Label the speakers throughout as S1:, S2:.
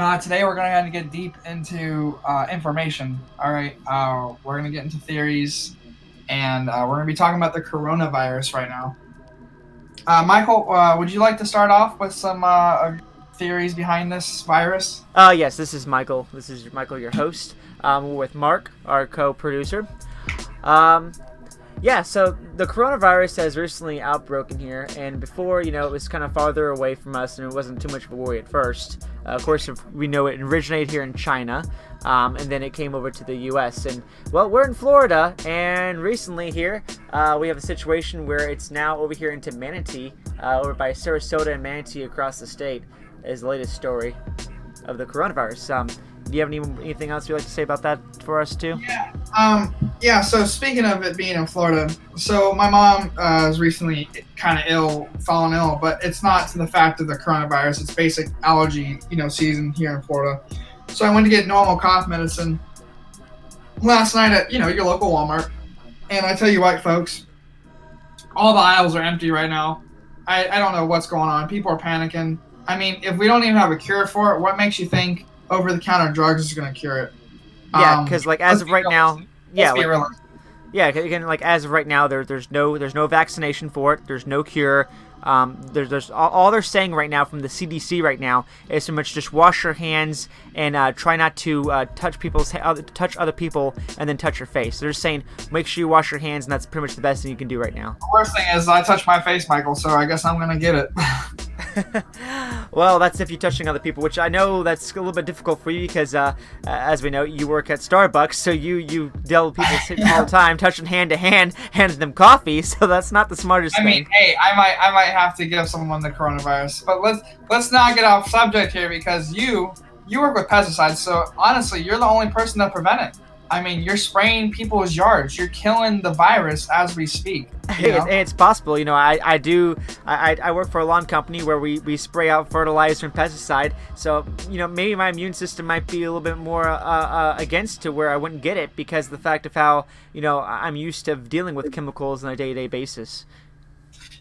S1: Today we're going to get deep into information. All right, we're going to get into theories, and we're going to be talking about the coronavirus right now. Michael, would you like to start off with some theories behind this virus?
S2: Yes, this is Michael. This is Michael, your host, with Mark, our co-producer. Um, yeah, so the coronavirus has recently outbroken here, and before, it was kind of farther away from us, and it wasn't too much of a worry at first. Of course, we know it originated here in China, and then it came over to the U.S. And, well, we're in Florida, and recently here, we have a situation where it's now over here into Manatee, over by Sarasota and Manatee across the state, is the latest story of the coronavirus. Do you have anything else you'd like to say about that for us too?
S1: Yeah. So speaking of it being in Florida, so my mom is recently kind of fallen ill, but it's not to the fact of the coronavirus. It's basic allergy, season here in Florida. So I went to get normal cough medicine last night at, your local Walmart. And I tell you what, folks, all the aisles are empty right now. I don't know what's going on. People are panicking. I mean, if we don't even have a cure for it, what makes you think over-the-counter drugs is going to cure it?
S2: Yeah, because as of right now, again, as of right now, there's no vaccination for it. There's no cure. There's all they're saying right now from the CDC right now is so much just wash your hands and try not to touch other people and then touch your face. They're just saying make sure you wash your hands, and that's pretty much the best thing you can do right now.
S1: The worst thing is I touch my face, Michael, so I guess I'm going to get it.
S2: Well, that's if you're touching other people, which I know that's a little bit difficult for you because, as we know, you work at Starbucks, so you deal with people sitting all the time, touching hand to hand, handing them coffee. So that's not the smartest thing.
S1: I mean, hey, I might have to give someone the coronavirus, but let's not get off subject here because you work with pesticides, so honestly, you're the only person that prevent it. I mean, you're spraying people's yards. You're killing the virus as we speak.
S2: It's possible. I work for a lawn company where we spray out fertilizer and pesticide. So, maybe my immune system might be a little bit more against to where I wouldn't get it because of the fact of how, I'm used to dealing with chemicals on a day-to-day basis.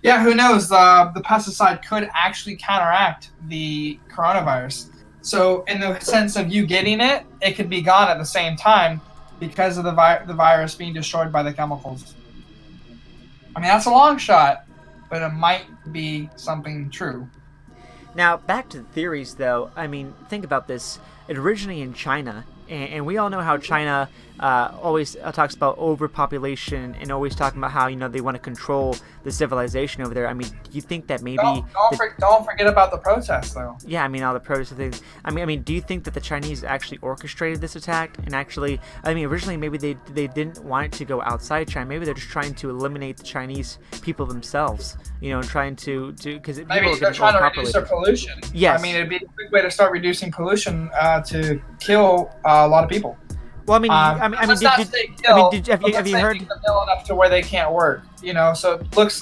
S1: Yeah, who knows? The pesticide could actually counteract the coronavirus. So in the sense of you getting it, it could be gone at the same time because of the virus being destroyed by the chemicals. I mean, that's a long shot, but it might be something true.
S2: Now, back to the theories, though. I mean, think about this. It originated in China, and we all know how China always talks about overpopulation and always talking about how, they want to control the civilization over there. I mean, do you think that maybe...
S1: Don't forget about the protests, though.
S2: Yeah, I mean, all the protests things. I mean, do you think that the Chinese actually orchestrated this attack? And actually, originally maybe they didn't want it to go outside China. Maybe they're just trying to eliminate the Chinese people themselves, trying to because
S1: maybe they're trying to reduce their pollution.
S2: Yes.
S1: I mean, it'd be a quick way to start reducing pollution to kill a lot of people.
S2: Well, have you heard?
S1: Ill enough to where they can't work, So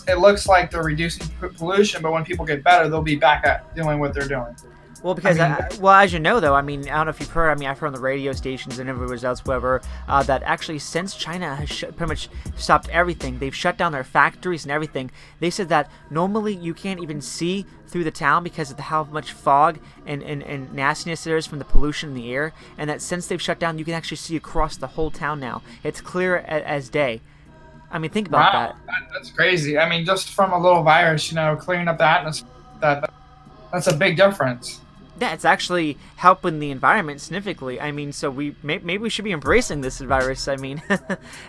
S1: it looks like they're reducing pollution, but when people get better, they'll be back at doing what they're doing.
S2: Well, because as you know, though, I don't know if you've heard. I've heard on the radio stations and everywhere else, whoever, that actually since China has pretty much stopped everything, they've shut down their factories and everything. They said that normally you can't even see through the town because of how much fog and nastiness there is from the pollution in the air, and that since they've shut down, you can actually see across the whole town now. It's clear as day. I mean, think about that.
S1: That's crazy. I mean, just from a little virus, clearing up the atmosphere, that's a big difference.
S2: Yeah, it's actually helping the environment significantly. I mean, so maybe we should be embracing this virus. I mean,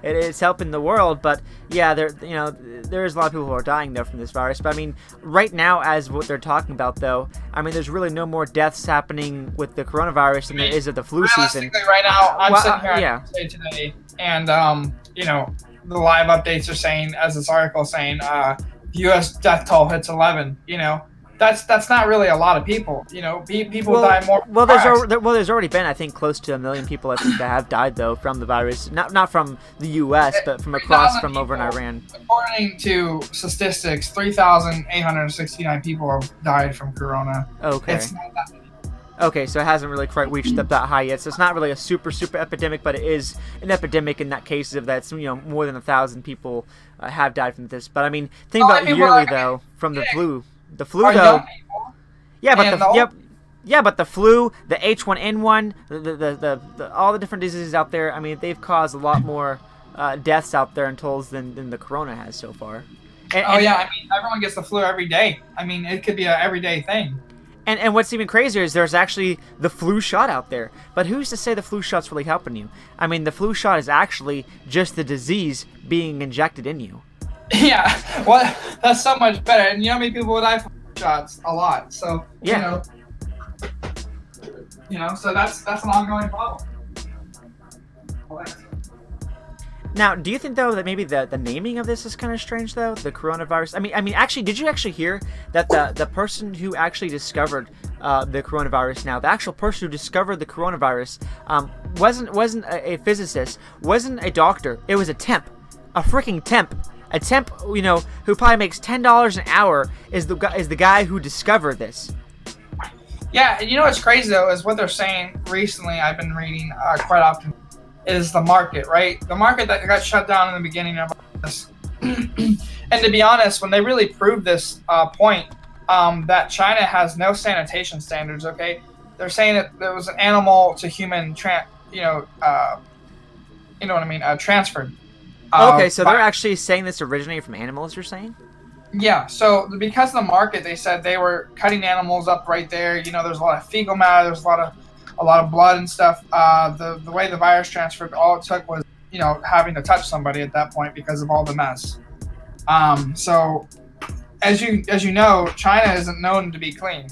S2: it's helping the world, but yeah, there's a lot of people who are dying though from this virus. But I mean, right now, as what they're talking about though, I mean, there's really no more deaths happening with the coronavirus than there is of the flu season.
S1: Right now, I'm sitting here on today, and the live updates are saying, as this article is saying, U.S. death toll hits 11. That's not really a lot of people. People die more.
S2: Well, there's already been, I think, close to 1 million people that have died though from the virus. Not from the U.S., but from over in Iran.
S1: According to statistics, 3,869 people have died from corona.
S2: Okay.
S1: It's not that many.
S2: Okay, so it hasn't really quite reached that high yet. So it's not really a super epidemic, but it is an epidemic in that case of that more than 1,000 people have died from this. But I mean, think about yearly though from the flu. The flu, though. Yeah, but Yeah, but the flu, the H1N1, the all the different diseases out there, I mean, they've caused a lot more deaths out there and tolls than the corona has so far.
S1: Yeah, I mean, everyone gets the flu every day. I mean, it could be an everyday thing.
S2: And what's even crazier is there's actually the flu shot out there. But who's to say the flu shot's really helping you? I mean, the flu shot is actually just the disease being injected in you.
S1: Yeah, well, that's so much better. And you know how many people would die from shots? A lot. So,
S2: yeah.
S1: So that's an ongoing problem.
S2: Now, do you think, though, that maybe the naming of this is kind of strange, though? The coronavirus? I mean, actually, did you actually hear that the person who actually discovered the coronavirus now, the actual person who discovered the coronavirus, wasn't a physicist, wasn't a doctor, it was a temp. A freaking temp. A temp, who probably makes $10 an hour is the guy who discovered this.
S1: Yeah, and you know what's crazy, though, is what they're saying recently, I've been reading quite often, is the market, right? The market that got shut down in the beginning of this. And to be honest, when they really proved this point, that China has no sanitation standards, okay? They're saying that there was an animal to human, transferred.
S2: Okay, so they're actually saying this originated from animals, you're saying?
S1: Yeah, so because of the market, they said they were cutting animals up right there. There's a lot of fecal matter, there's a lot of blood and stuff. The way the virus transferred, all it took was, having to touch somebody at that point because of all the mess. So as you know, China isn't known to be clean.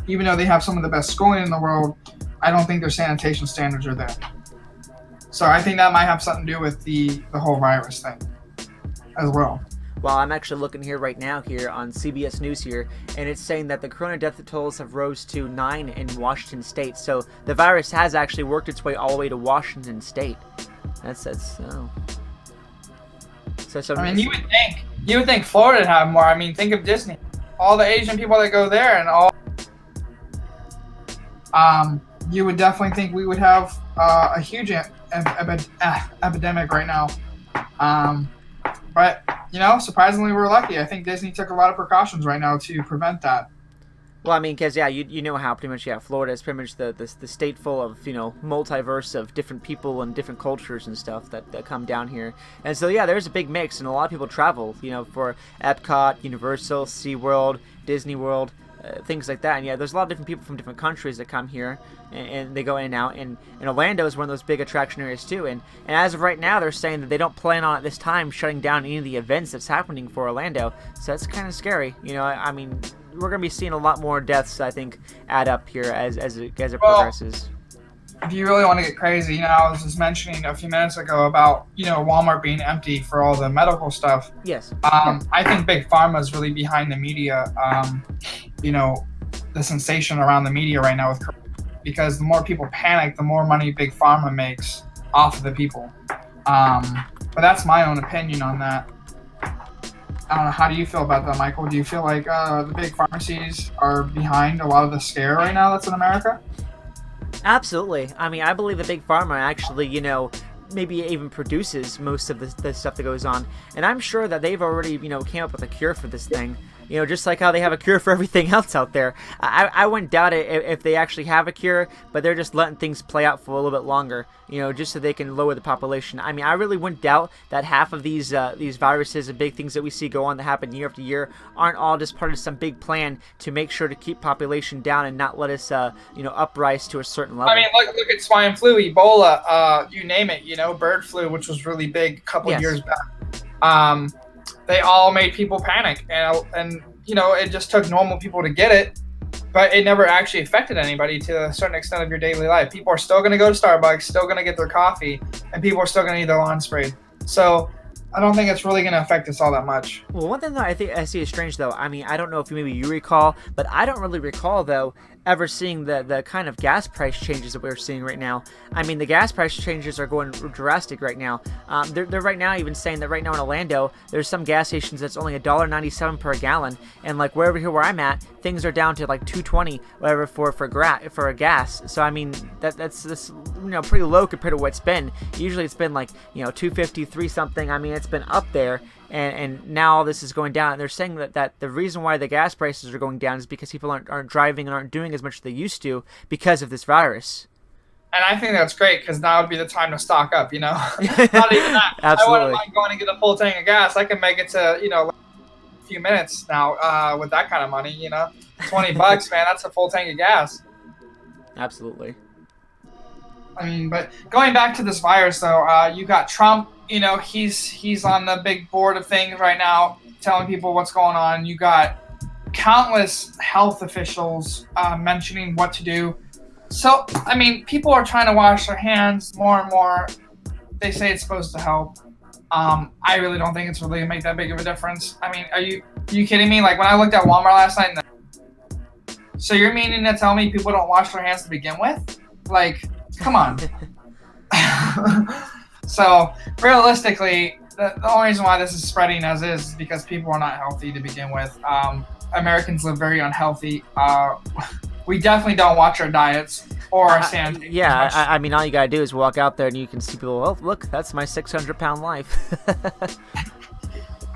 S1: Even though they have some of the best schooling in the world, I don't think their sanitation standards are there. So I think that might have something to do with the whole virus thing as well.
S2: Well, I'm actually looking here right now here on CBS News here, and it's saying that the corona death totals have rose to 9 in Washington State. So the virus has actually worked its way all the way to Washington State. That's So
S1: I mean, you would think Florida would have more. I mean, think of Disney, all the Asian people that go there, and all. You would definitely think we would have a huge epidemic right now. But surprisingly, we're lucky. I think Disney took a lot of precautions right now to prevent that.
S2: Well, I mean, because, you know how pretty much, Florida is pretty much the state full of, multiverse of different people and different cultures and stuff that come down here. And so, there's a big mix, and a lot of people travel, for Epcot, Universal, SeaWorld, Disney World, things like that. And, there's a lot of different people from different countries that come here, and they go in and out. And Orlando is one of those big attraction areas, too. And as of right now, they're saying that they don't plan on, at this time, shutting down any of the events that's happening for Orlando. So that's kind of scary. I mean, we're going to be seeing a lot more deaths, I think, add up here as it progresses.
S1: If you really want to get crazy, I was just mentioning a few minutes ago about, Walmart being empty for all the medical stuff.
S2: Yes.
S1: I think Big Pharma is really behind the media, the sensation around the media right now with corona, because the more people panic, the more money Big Pharma makes off of the people. But that's my own opinion on that. I don't know. How do you feel about that, Michael? Do you feel like the big pharmacies are behind a lot of the scare right now that's in America?
S2: Absolutely. I mean, I believe that Big Pharma actually, maybe even produces most of the stuff that goes on. And I'm sure that they've already, came up with a cure for this thing. Just like how they have a cure for everything else out there. I wouldn't doubt it if they actually have a cure, but they're just letting things play out for a little bit longer, just so they can lower the population. I mean, I really wouldn't doubt that half of these viruses and big things that we see go on that happen year after year aren't all just part of some big plan to make sure to keep population down and not let us, uprise to a certain level.
S1: I mean, look at swine flu, Ebola, you name it, bird flu, which was really big a couple years back. They all made people panic, and it just took normal people to get it, but it never actually affected anybody to a certain extent of your daily life. People are still going to go to Starbucks, still going to get their coffee, and people are still going to need their lawn sprayed. So I don't think it's really going to affect us all that much.
S2: Well, one thing that I see is strange, though. I mean, I don't know if maybe you recall, but I don't really recall, though, ever seeing the kind of gas price changes that we're seeing right now. I mean, the gas price changes are going drastic right now. They're right now even saying that right now in Orlando, there's some gas stations that's only $1.97 per gallon, and like wherever here where I'm at, things are down to like $2.20 whatever for a gas. So I mean, that's pretty low compared to what it's been. Usually it's been like $2.50, $3 something. I mean, it's been up there. and now all this is going down. And they're saying that the reason why the gas prices are going down is because people aren't driving and aren't doing as much as they used to because of this virus.
S1: And I think that's great because now would be the time to stock up, Not even that.
S2: Absolutely.
S1: I wouldn't mind going to get a full tank of gas. I can make it to, a few minutes now with that kind of money, $20, man, that's a full tank of gas.
S2: Absolutely.
S1: I mean, but going back to this virus, though, you got Trump, he's on the big board of things right now, telling people what's going on. You got countless health officials mentioning what to do. So, I mean, people are trying to wash their hands more and more. They say it's supposed to help. I really don't think it's really going to make that big of a difference. I mean, are you kidding me? Like, when I looked at Walmart last night, so you're meaning to tell me people don't wash their hands to begin with? Like, come on. So, realistically, the only reason why this is spreading as is because people are not healthy to begin with. Americans live very unhealthy. We definitely don't watch our diets or our sanitation.
S2: Yeah, I mean, all you gotta do is walk out there and you can see people, oh, look, that's my 600-pound life.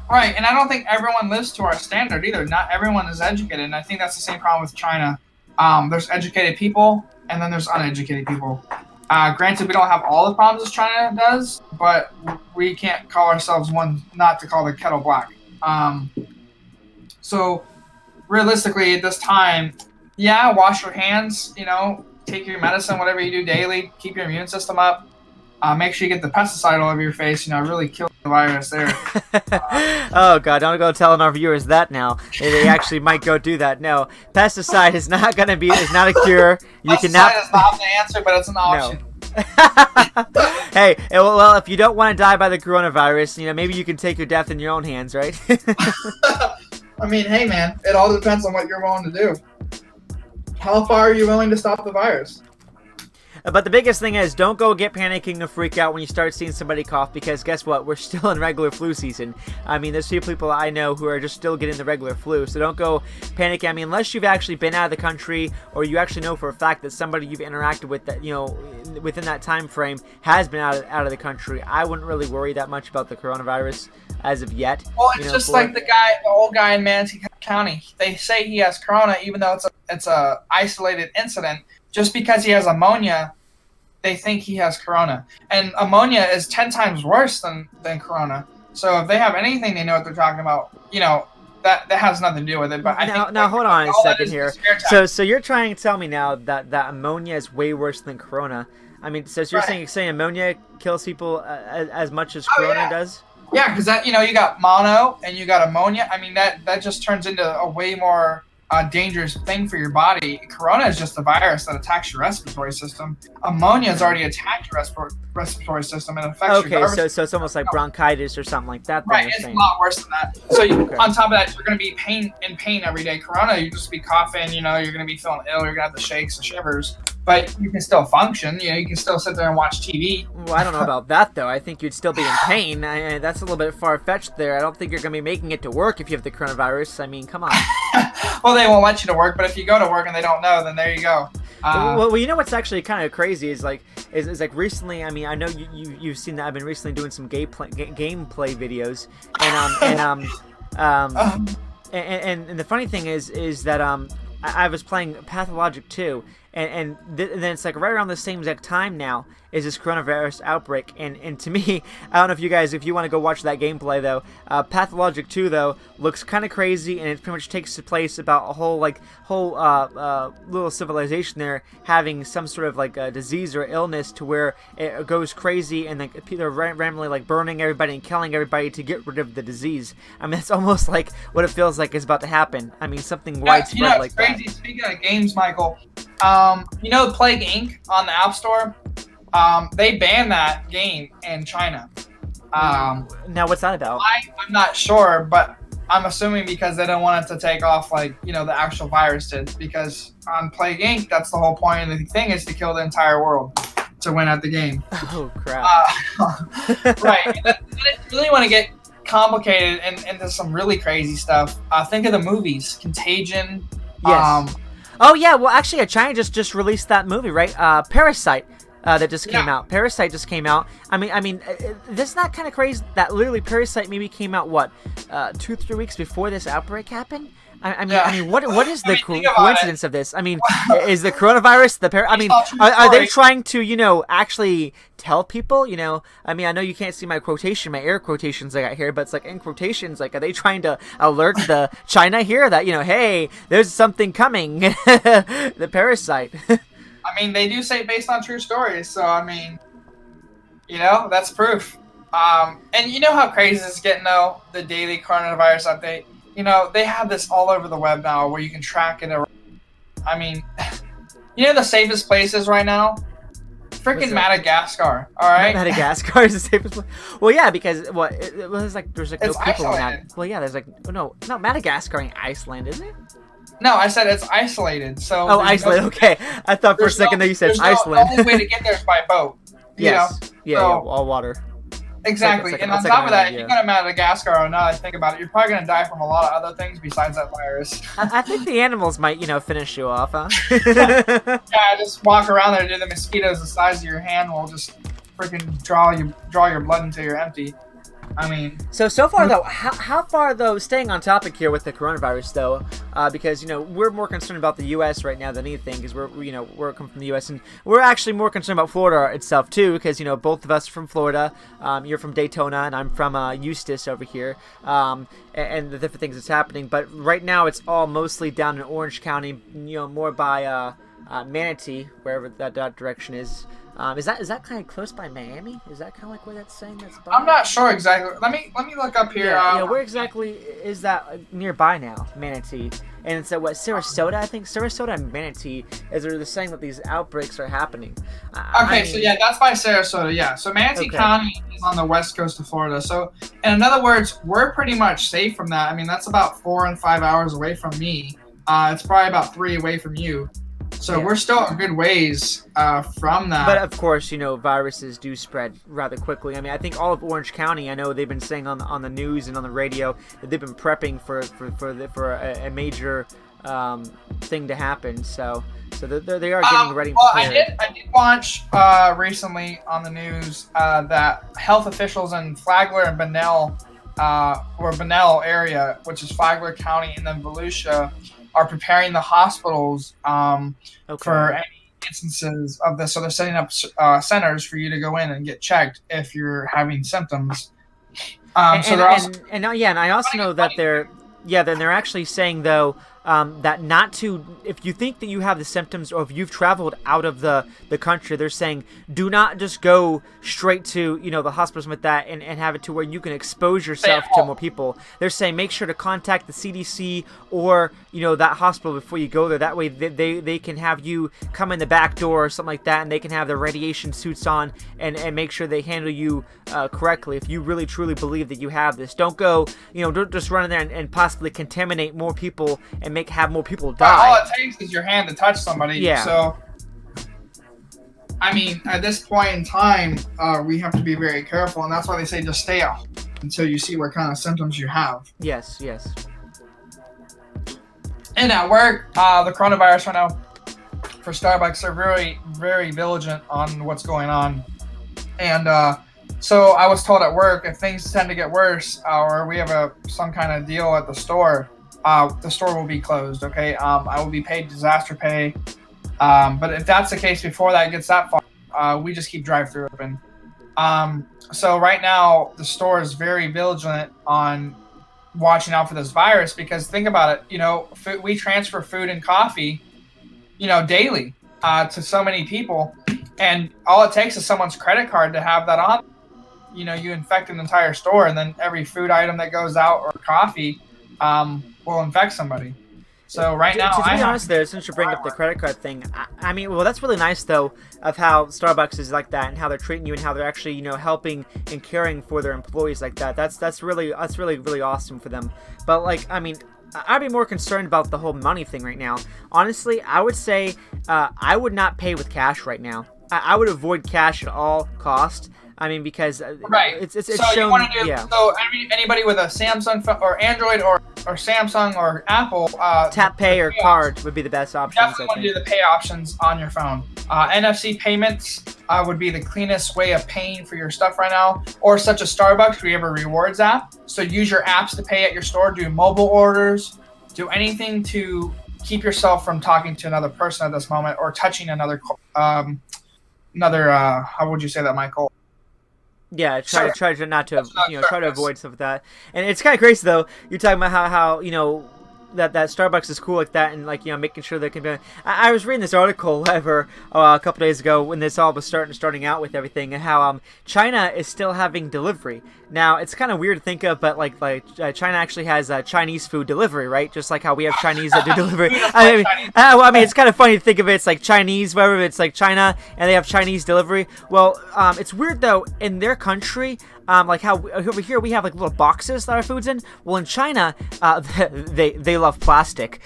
S1: Right, and I don't think everyone lives to our standard either. Not everyone is educated, and I think that's the same problem with China. There's educated people, and then there's uneducated people. Granted, we don't have all the problems as China does, but we can't call ourselves one not to call the kettle black. So, realistically, at this time, yeah, wash your hands, take your medicine, whatever you do daily, keep your immune system up. Make sure you get the pesticide all over your face, really kill the virus there.
S2: Oh, God, don't go telling our viewers that now. They actually might go do that. No, pesticide is not a cure.
S1: Pesticide is not the answer, but it's an option.
S2: No. Hey, well, if you don't want to die by the coronavirus, maybe you can take your death in your own hands, right?
S1: I mean, hey, man, it all depends on what you're willing to do. How far are you willing to stop the virus?
S2: But the biggest thing is, don't go get panicking and freak out when you start seeing somebody cough, because guess what? We're still in regular flu season. I mean, there's few people I know who are just still getting the regular flu, so don't go panicking. I mean, unless you've actually been out of the country, or you actually know for a fact that somebody you've interacted with that, within that time frame has been out of the country, I wouldn't really worry that much about the coronavirus as of yet.
S1: Well, it's just like the old guy in Manatee County. They say he has corona, even though it's a isolated incident. Just because he has ammonia, they think he has corona. And ammonia is 10 times worse than corona. So if they have anything, they know what they're talking about. That has nothing to do with it. But I think
S2: now hold on a second here. So you're trying to tell me now that ammonia is way worse than corona. I mean, so you're saying ammonia kills people as much as corona does?
S1: Yeah, because that you got mono and you got ammonia. I mean that just turns into a way more dangerous thing for your body. Corona is just a virus that attacks your respiratory system. Ammonia has already attacked your respiratory system and affects your nervous system.
S2: So it's almost like bronchitis or something like that.
S1: Right, it's a lot worse than that. So on top of that, you're going to be in pain every day. Corona, you just be coughing. You're going to be feeling ill. You're going to have the shakes and shivers. But you can still function. You can still sit there and watch TV.
S2: Well, I don't know about that, though. I think you'd still be in pain. That's a little bit far-fetched there. I don't think you're going to be making it to work if you have the coronavirus. I mean, come on.
S1: Well, they won't let you to work, but if you go to work and they don't know, then there you go.
S2: Well, what's actually kind of crazy is like recently. I mean, I know you've seen that I've been recently doing some gameplay videos, and the funny thing is that I was playing Pathologic 2, and then it's like right around the same exact time now is this coronavirus outbreak, and to me, I don't know if you want to go watch that gameplay though. Pathologic 2 though looks kind of crazy, and it pretty much takes place about a whole little civilization there having some sort of like a disease or illness to where it goes crazy, and like people are randomly like burning everybody and killing everybody to get rid of the disease. I mean, it's almost like what it feels like is about to happen. I mean, something widespread like that.
S1: Crazy. Speaking of games, Michael, Plague Inc. on the App Store. They banned that game in China.
S2: Now, what's that about?
S1: I'm not sure, but I'm assuming because they don't want it to take off like, the actual virus did. Because on Plague Inc., that's the whole point of the thing is to kill the entire world to win at the game.
S2: Oh, crap.
S1: Right. And if you really want to get complicated and into some really crazy stuff, think of the movies. Contagion.
S2: Yes. Oh, yeah. Well, actually, China just released that movie, right? Parasite. that just came out. Parasite just came out. I mean, this is not kind of crazy that literally Parasite maybe came out 2-3 weeks before this outbreak happened. I mean, what is the coincidence of this? I mean, is the coronavirus are they trying to actually tell people? I mean, I know you can't see my air quotations I got here, but it's like in quotations. Like, are they trying to alert the China here that hey, there's something coming? The Parasite.
S1: I mean, they do say based on true stories, so I mean, that's proof. And you know how crazy this is getting though? The daily coronavirus update. They have this all over the web now where you can track it. I mean, the safest places right now? Freaking Madagascar, all right?
S2: Madagascar is the safest place? Well, yeah, because, there's no people in that. Well, yeah, there's no, Madagascar ain't Iceland, is it?
S1: No, I said it's isolated, so...
S2: Oh, isolated, okay. I thought for a second that you said Iceland.
S1: The only way to get there is by boat.
S2: Yes, yeah, all water.
S1: Exactly, and on top of that, if you go to Madagascar, now that I think about it, you're probably going to die from a lot of other things besides that virus.
S2: I think the animals might, finish you off, huh?
S1: Yeah, just walk around there, dude. The mosquitoes the size of your hand will just freaking draw your blood until you're empty. I mean... So
S2: far, though, how far, though, staying on topic here with the coronavirus, though, because, we're more concerned about the U.S. right now than anything, because we're coming from the U.S., and we're actually more concerned about Florida itself, too, because, both of us are from Florida. You're from Daytona, and I'm from Eustis over here, and the different things that's happening. But right now, it's all mostly down in Orange County, more by Manatee, wherever that direction is. Is that kind of close by Miami? Is that kind of like where that's saying that's by?
S1: I'm not sure exactly. Let me look up here.
S2: Yeah, where exactly is that nearby now? Manatee. And it's Sarasota? I think Sarasota and Manatee they're saying that these outbreaks are happening.
S1: So yeah, that's by Sarasota. Yeah, so Manatee County is on the west coast of Florida. So, in other words, we're pretty much safe from that. I mean, that's about 4 and 5 hours away from me. It's probably about 3 away from you. So we're still a good ways from that.
S2: But of course, viruses do spread rather quickly. I mean, I think all of Orange County, I know they've been saying on the news and on the radio that they've been prepping for a major thing to happen. So they are getting ready.
S1: Well, I did watch recently on the news that health officials in Flagler and Bunnell area, which is Flagler County, and then Volusia, are preparing the hospitals for any instances of this. So they're setting up centers for you to go in and get checked if you're having symptoms. And
S2: I also know that they're actually saying though that not to, if you think that you have the symptoms or if you've traveled out of the country, they're saying do not just go straight to the hospitals with that and have it to where you can expose yourself to more people. They're saying make sure to contact the CDC or that hospital before you go there. That way they can have you come in the back door or something like that, and they can have their radiation suits on and make sure they handle you correctly. If you really truly believe that you have this, don't go don't just run in there and possibly contaminate more people and have more people die.
S1: All it takes is your hand to touch somebody.
S2: Yeah.
S1: So, I mean, at this point in time, we have to be very careful, and that's why they say just stay out until you see what kind of symptoms you have.
S2: Yes.
S1: And at work, the coronavirus right now for Starbucks are very, very vigilant on what's going on. And so I was told at work if things tend to get worse or we have some kind of deal at the store will be closed, okay? I will be paid disaster pay. But if that's the case before that gets that far, we just keep drive-thru open. So right now, the store is very vigilant on watching out for this virus because think about it, we transfer food and coffee, daily to so many people. And all it takes is someone's credit card to have that on. You infect an entire store, and then every food item that goes out or coffee will infect somebody. So right now,
S2: to be honest, there, since you bring up the credit card thing, I mean, well, that's really nice though of how Starbucks is like that and how they're treating you and how they're actually helping and caring for their employees like that. That's really awesome for them. But like, I mean, I'd be more concerned about the whole money thing right now. Honestly, I would say I would not pay with cash right now. I would avoid cash at all cost. I mean, because
S1: Right.
S2: it's
S1: so
S2: shown.
S1: you want to do
S2: Yeah.
S1: so anybody with a Samsung or Android or Samsung or Apple
S2: Tap pay or card would be the best options.
S1: definitely want to do the pay options on your phone. NFC payments would be the cleanest way of paying for your stuff right now. Or such as Starbucks, we have a rewards app. So use your apps to pay at your store, do mobile orders, do anything to keep yourself from talking to another person at this moment or touching another how would you say that, Michael?
S2: Yeah, try to not to try to avoid stuff like that. And it's kind of crazy though. You're talking about how that Starbucks is cool like that, and making sure they can be. I was reading this article whatever a couple days ago when this all was starting out with everything, and how China is still having delivery. Now it's kind of weird to think of, but China actually has Chinese food delivery, right? Just like how we have Chinese that do delivery. I mean, it's kind of funny to think of it. It's like Chinese, whatever. It's like China, and they have Chinese delivery. Well, it's weird though in their country. Like how over here we have like little boxes that our food's in. Well, in China, they love plastic.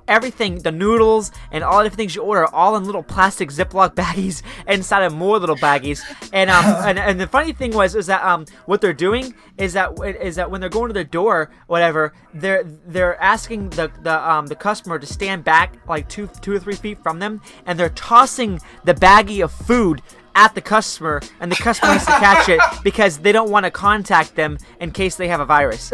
S2: Everything, the noodles and all the different things you order, all in little plastic Ziploc baggies inside of more little baggies. And and the funny thing is that what they're doing is that when they're going to their door, whatever, they're asking the customer to stand back like two or 3 feet from them, and they're tossing the baggie of food at the customer, and the customer has to catch it because they don't want to contact them in case they have a virus.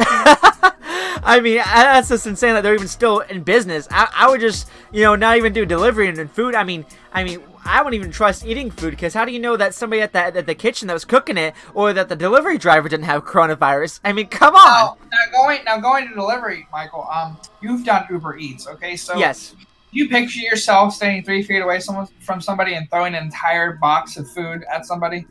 S2: I mean, that's just insane that they're even still in business. I would just, not even do delivery and food. I mean, I wouldn't even trust eating food, because how do you know that somebody at the kitchen that was cooking it, or that the delivery driver didn't have coronavirus? I mean, come on.
S1: Now going to delivery, Michael. You've done Uber Eats, okay? So
S2: yes.
S1: You picture yourself standing 3 feet away from somebody and throwing an entire box of food at somebody?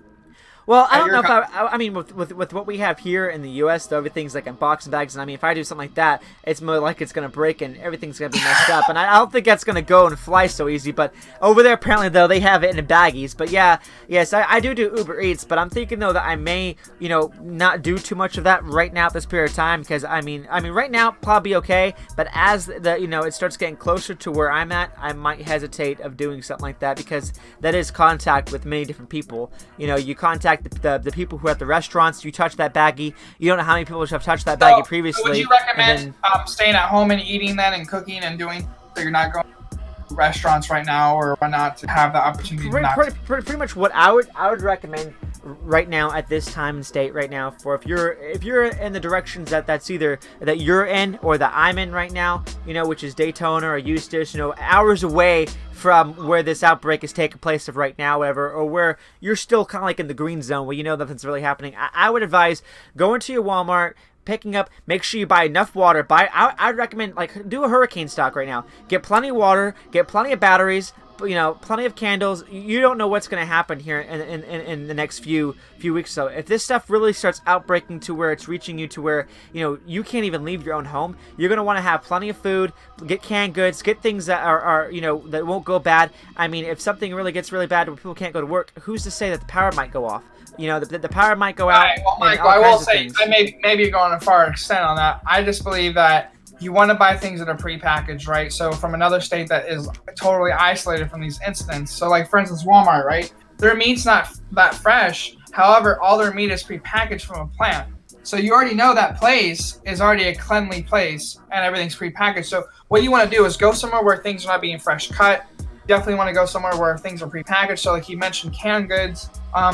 S2: Well, I don't know if I mean, with what we have here in the U.S., though, everything's like in box and bags, and I mean, if I do something like that, it's more like it's going to break and everything's going to be messed up, and I don't think that's going to go and fly so easy, but over there, apparently, though, they have it in baggies, but yes, I do Uber Eats, but I'm thinking, though, that I may, not do too much of that right now at this period of time, because, I mean, right now, probably okay, but as it starts getting closer to where I'm at, I might hesitate of doing something like that, because that is contact with many different people. You contact the people who are at the restaurants. You touch that baggie. You don't know how many people have touched that baggie previously.
S1: Would you recommend staying at home and eating then, and cooking and doing, so you're not going to restaurants right now or whatnot to have the opportunity?
S2: Pretty much what I would recommend right now at this time and state right now, for if you're in the directions that's either that you're in or that I'm in right now, which is Daytona or Eustis, hours away from where this outbreak is taking place of right now, whatever, or where you're still kind of like in the green zone where nothing's really happening. I would advise going to your Walmart, picking up, make sure you buy enough water. I'd recommend do a hurricane stock right now. Get plenty of water, get plenty of batteries, plenty of candles. You don't know what's going to happen here in the next few weeks. So if this stuff really starts outbreaking to where it's reaching you to where you can't even leave your own home, you're going to want to have plenty of food, get canned goods, get things that are that won't go bad. I mean, if something really gets really bad where people can't go to work, who's to say that the power might go off? The power might go out.
S1: Well, Michael, I will say, I maybe you're going a far extent on that. I just believe that you want to buy things that are prepackaged, right? So from another state that is totally isolated from these incidents. So like, for instance, Walmart, right? Their meat's not that fresh. However, all their meat is prepackaged from a plant. So you already know that place is already a cleanly place and everything's prepackaged. So what you want to do is go somewhere where things are not being fresh cut. Definitely want to go somewhere where things are prepackaged. So like you mentioned, canned goods,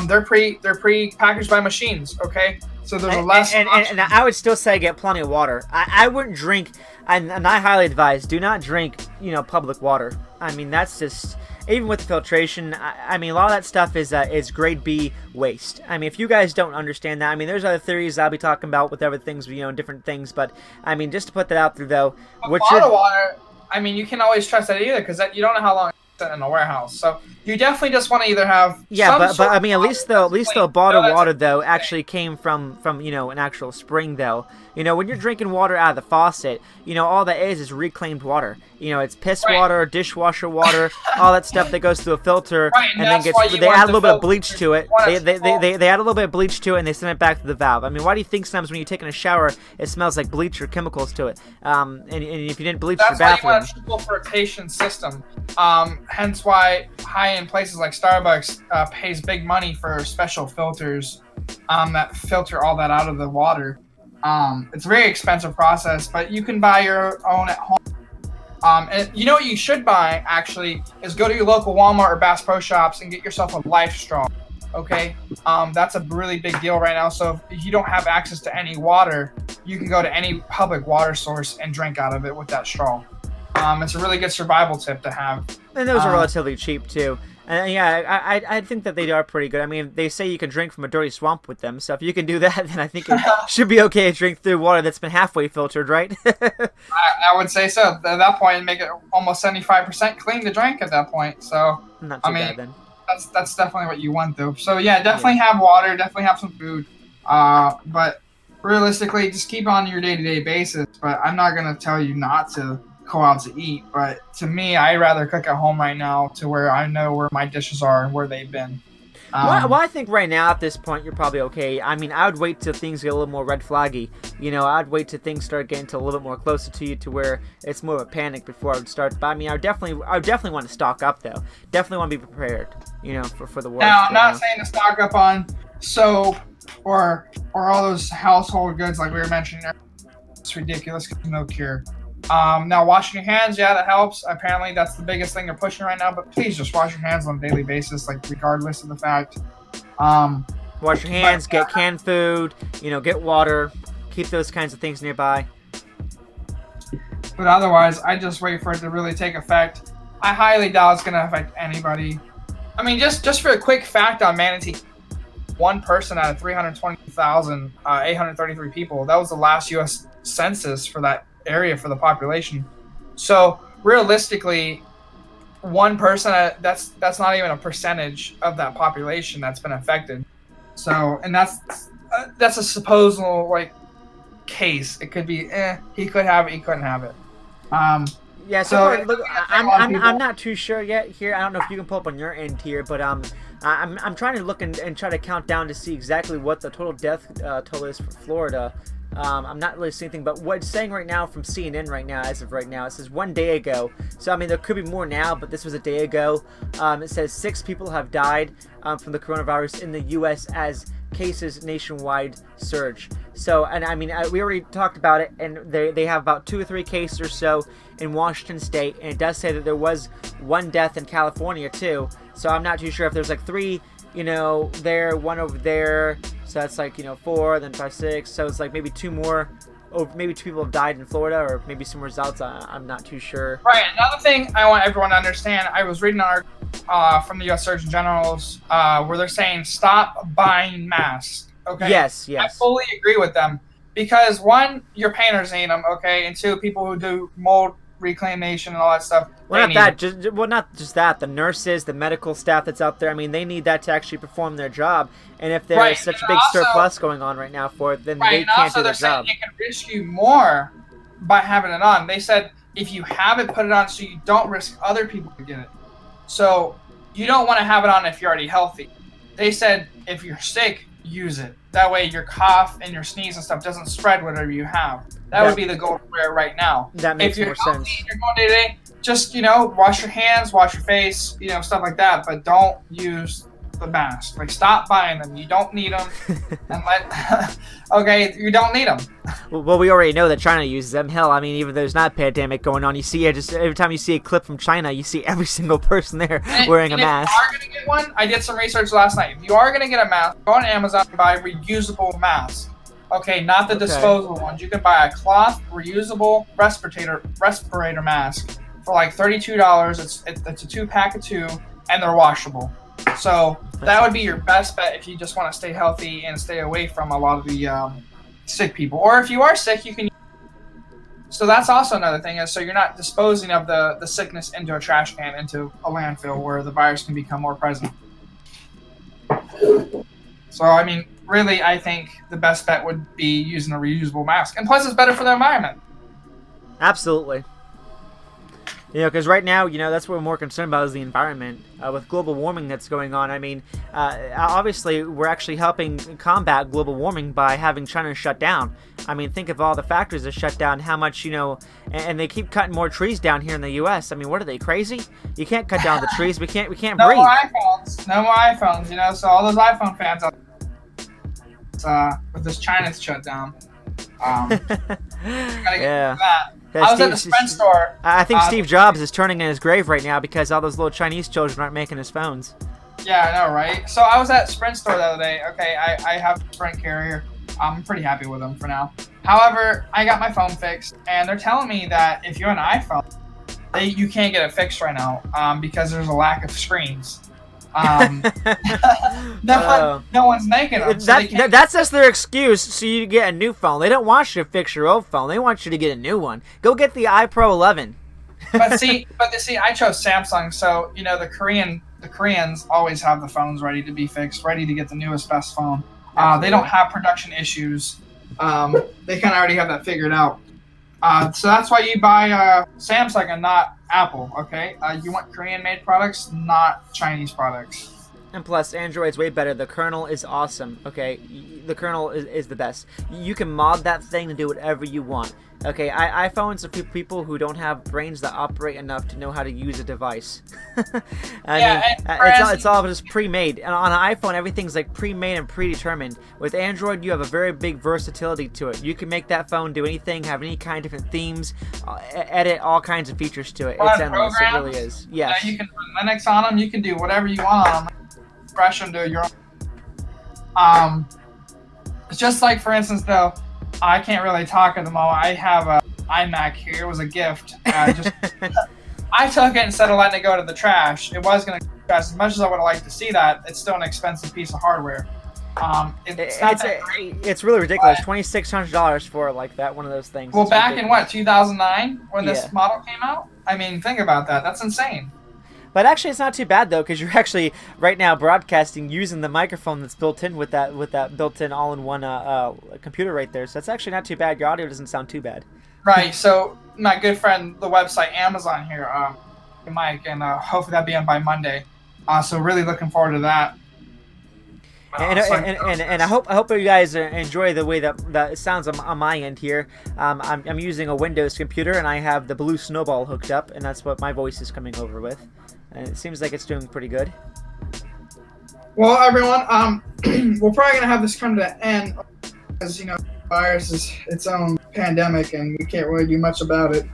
S1: they're pre-packaged by machines, okay? So there's less. And
S2: I would still say get plenty of water. I wouldn't drink, and I highly advise, do not drink, public water. I mean, that's just, even with the filtration, I mean, a lot of that stuff is grade B waste. I mean, if you guys don't understand that, I mean, there's other theories I'll be talking about with other things, different things. But I mean, just to put that out there, though,
S1: bottled water, I mean, you can't always trust that either, because you don't know how long it's in a warehouse. So you definitely just want to either have
S2: but I mean, at least though bottled water though actually came from an actual spring though. When you're drinking water out of the faucet, all that is reclaimed water. It's piss water, dishwasher water, all that stuff that goes through a filter, and then they add a little bit of bleach to it. They add a little bit of bleach to it, and they send it back to the valve. I mean, why do you think sometimes when you're taking a shower, it smells like bleach or chemicals to it? And if you didn't bleach your bathroom,
S1: that's why you want a triple filtration system. hence why high-end places like Starbucks pays big money for special filters that filter all that out of the water. It's a very expensive process, but you can buy your own at home. And you know what you should buy, actually, is go to your local Walmart or Bass Pro Shops and get yourself a Life Straw. Okay? That's a really big deal right now. So if you don't have access to any water, you can go to any public water source and drink out of it with that straw. It's a really good survival tip to have.
S2: And those are relatively cheap, too. And yeah, I think that they are pretty good. I mean, they say you can drink from a dirty swamp with them, so if you can do that, then I think it should be okay to drink through water that's been halfway filtered, right?
S1: I would say so. At that point, make it almost 75% clean to drink at that point. So,
S2: Not too bad, then.
S1: That's definitely what you want, though. So, yeah, definitely have water, definitely have some food. But realistically, just keep on your day-to-day basis. But I'm not going to tell you not to go out to eat, but to me, I'd rather cook at home right now to where I know where my dishes are and where they've been.
S2: Well, I think right now at this point you're probably okay. I mean, I would wait till things get a little more red flaggy. You know, I'd wait till things start getting to a little bit more closer to you to where it's more of a panic before I would start. But I mean, I would definitely want to stock up though. Definitely want to be prepared. You know, for the worst.
S1: Now, I'm not saying to stock up on soap or all those household goods like we were mentioning earlier. It's ridiculous because no cure. Now washing your hands, yeah, that helps. Apparently that's the biggest thing they're pushing right now, but please just wash your hands on a daily basis, like regardless of the fact.
S2: Wash your hands, get canned food, you know, get water, keep those kinds of things nearby.
S1: But otherwise, I just wait for it to really take effect. I highly doubt it's going to affect anybody. I mean, just for a quick fact on Manatee, one person out of 320,833 people, that was the last U.S. census for that area for the population. So realistically, one person, that's not even a percentage of that population that's been affected. So, and that's a supposable like case. It could be he could have it, he couldn't have it.
S2: Yeah, so look, I'm not too sure yet here. I don't know if you can pull up on your end here, but I'm trying to look and try to count down to see exactly what the total death toll is for Florida. I'm not really seeing anything, but what it's saying right now from CNN right now, as of right now, it says 1 day ago. So, I mean, there could be more now, but this was a day ago. It says 6 people have died from the coronavirus in the U.S. as cases nationwide surge. So, and I mean, we already talked about it, and they have about 2 or 3 cases or so in Washington State, and it does say that there was 1 death in California, too. So, I'm not too sure if there's like 3, you know, there, 1 over there. So that's like, you know, 4, then 5, 6. So it's like maybe 2 more. Or maybe 2 people have died in Florida, or maybe somewhere else. I'm not too sure.
S1: Right. Another thing I want everyone to understand. I was reading an article from the U.S. Surgeon General's where they're saying stop buying masks. Okay.
S2: Yes.
S1: I fully agree with them because 1, your painters need them. Okay, and 2, people who do mold reclamation and all that stuff.
S2: Well, not just that. The nurses, the medical staff that's out there. I mean, they need that to actually perform their job. And if there's such a big surplus going on right now for it, then they can't do their job.
S1: It can risk you more by having it on. They said if you have it, put it on so you don't risk other people to get it. So you don't want to have it on if you're already healthy. They said if you're sick, use it. That way your cough and your sneeze and stuff doesn't spread whatever you have. That would be the goal to wear right now.
S2: That makes more sense.
S1: If you're going day to day, just, you know, wash your hands, wash your face, you know, stuff like that. But don't use the mask. Like, stop buying them. You don't need them. Okay, you don't need them.
S2: Well, we already know that China uses them. Hell, I mean, even though there's not a pandemic going on, you see just every time you see a clip from China, you see every single person there wearing a mask.
S1: If you are going to get one, I did some research last night. If you are going to get a mask, go on Amazon and buy a reusable mask. Okay, not the disposable ones. You can buy a cloth reusable respirator mask for like $32. It's a 2-pack of 2, and they're washable. So that would be your best bet if you just want to stay healthy and stay away from a lot of the sick people. Or if you are sick, you can. So that's also another thing, is so you're not disposing of the sickness into a trash can, into a landfill where the virus can become more present. So, I mean, really, I think the best bet would be using a reusable mask. And plus, it's better for the environment.
S2: Absolutely. Because right now, that's what we're more concerned about is the environment. With global warming that's going on, I mean, obviously, we're actually helping combat global warming by having China shut down. I mean, think of all the factories that shut down, how much, and they keep cutting more trees down here in the U.S. I mean, what are they, crazy? You can't cut down the trees. We can't breathe.
S1: No more iPhones. No more iPhones, so all those iPhone fans with this China's shut down. Gotta get that. I was at the Sprint store.
S2: I think Steve Jobs is turning in his grave right now because all those little Chinese children aren't making his phones.
S1: Yeah, I know, right? So I was at Sprint store the other day. Okay, I have a Sprint carrier. I'm pretty happy with them for now. However, I got my phone fixed, and they're telling me that if you're an iPhone, you can't get it fixed right now because there's a lack of screens. No one's making them.
S2: That's just their excuse so you get a new phone. They don't want you to fix your old phone. They want you to get a new one. Go get the iPro 11.
S1: but see, I chose Samsung, so the Koreans always have the phones ready to be fixed, ready to get the newest best phone. They don't have production issues. They kind of already have that figured out. So that's why you buy Samsung and not Apple, okay? You want Korean-made products, not Chinese products.
S2: And plus, Android's way better. The kernel is awesome, okay? The kernel is the best. You can mod that thing to do whatever you want. Okay, iPhones are for people who don't have brains that operate enough to know how to use a device. It's all just pre-made. And on an iPhone, everything's like pre-made and predetermined. With Android, you have a very big versatility to it. You can make that phone do anything, have any kind of different themes, edit all kinds of features to it. It's endless. It really is. Yes.
S1: You can run Linux on them. You can do whatever you want on them. Fresh them to your own. It's just like, for instance, though, I can't really talk at the moment. I have a iMac here. It was a gift. I took it instead of letting it go to the trash. It was going to trash. As much as I would have liked to see that, it's still an expensive piece of hardware.
S2: It's really ridiculous. $2,600 for like that, one of those things.
S1: Well, back in 2009 when this model came out? I mean, think about that. That's insane.
S2: But actually, it's not too bad though, because you're actually right now broadcasting using the microphone that's built in with that built-in all-in-one computer right there. So that's actually not too bad. Your audio doesn't sound too bad.
S1: Right. So my good friend, the website Amazon here, Mike, and hopefully that'll be on by Monday. So really looking forward to that.
S2: And I hope you guys enjoy the way that it sounds on my end here. I'm using a Windows computer and I have the Blue Snowball hooked up, and that's what my voice is coming over with. And it seems like it's doing pretty good.
S1: Well, everyone, we're probably gonna have this come to an end, as virus is its own pandemic, and we can't really do much about it.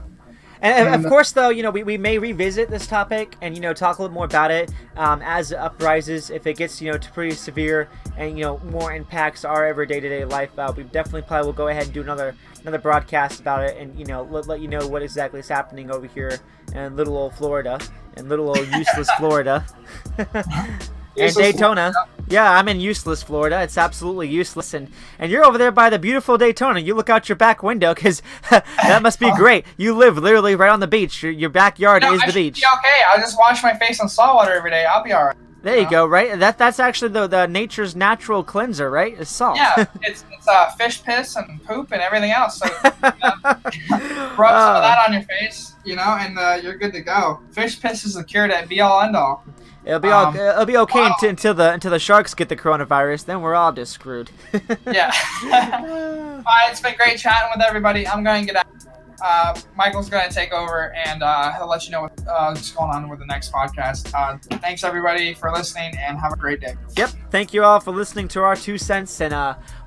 S2: And of course, though, we may revisit this topic and, talk a little more about it as it uprises. If it gets, to pretty severe and, more impacts our everyday life, we definitely probably will go ahead and do another broadcast about it and, let you know what exactly is happening over here in little old Florida, in little old useless Florida. And Daytona. Yeah, I'm in useless Florida. It's absolutely useless. And you're over there by the beautiful Daytona. You look out your back window because that must be great. You live literally right on the beach. Your backyard is the beach.
S1: Be okay. I'll just wash my face in salt water every day. I'll be all right.
S2: There you go, right? That's actually the nature's natural cleanser, right? It's salt.
S1: Yeah, it's fish piss and poop and everything else. So rub some of that on your face, and you're good to go. Fish piss is the cure to be all end all.
S2: It'll be okay until the sharks get the coronavirus. Then we're all just screwed.
S1: Yeah. All right, it's been great chatting with everybody. I'm going to get out. Michael's going to take over, and he'll let you know what's going on with the next podcast. Thanks, everybody, for listening, and have a great day.
S2: Yep. Thank you all for listening to our 2 cents, and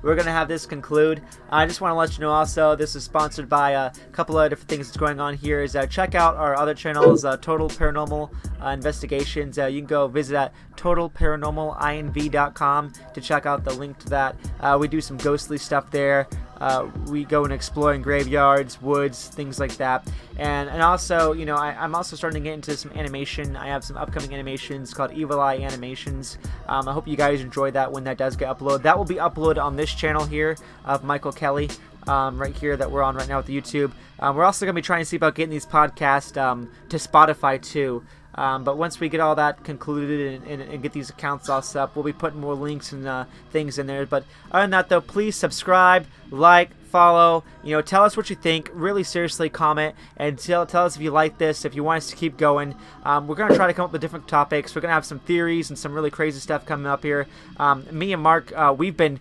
S2: we're going to have this conclude. I just want to let you know also, this is sponsored by a couple of different things that's going on here. Is check out our other channels, Total Paranormal Investigations. You can go visit at totalparanormalinv.com to check out the link to that. We do some ghostly stuff there. We go and explore in graveyards, woods, things like that. And also, I'm also starting to get into some animation. I have some upcoming animations called Evil Eye Animations. I hope you guys enjoy that when that does get uploaded. That will be uploaded on this channel here of Michael Kelly, right here that we're on right now with the YouTube. We're also going to be trying to see about getting these podcasts to Spotify too. But once we get all that concluded and get these accounts all set up, we'll be putting more links and things in there. But other than that, though, please subscribe, like, follow. Tell us what you think. Really seriously comment and tell us if you like this, if you want us to keep going. We're going to try to come up with different topics. We're going to have some theories and some really crazy stuff coming up here. Me and Mark, we've been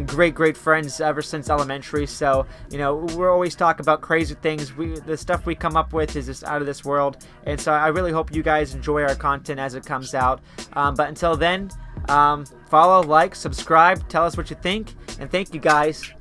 S2: great friends ever since elementary. So we're always talking about crazy things. The stuff we come up with is just out of this world. And so I really hope you guys enjoy our content as it comes out. But until then, follow, like, subscribe, tell us what you think, and thank you guys.